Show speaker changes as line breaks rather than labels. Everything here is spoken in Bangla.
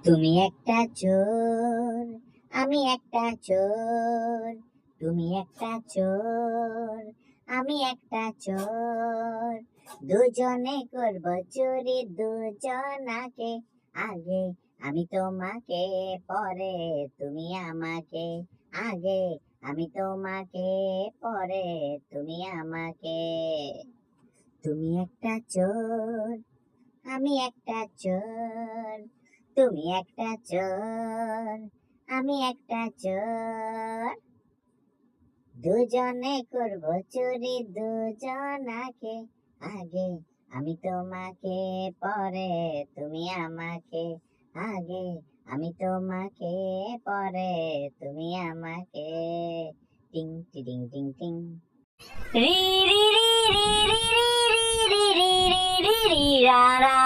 তুমি একটা চোর, আমি একটা চোর। তুমি একটা চোর, আমি একটা চোর। দুজনে করব চুরি দুজনাকে, আগে আমি তোমাকে, পরে তুমি আমাকে। আগে আমি তোমাকে, পরে তুমি আমাকে। তুমি একটা চোর, আমি একটা চোর। তুমি একটা চোর, আমি একটা চোর। দুজনে করব চুরি দুজনাকে, আগে আমি তোমাকে, পরে তুমি আমাকে। আগে আমি তোমাকে, পরে তুমি আমাকে। টিং টিং টিং টিং। রি রি রি রি রি রি রি রি রি রি রি রা রা।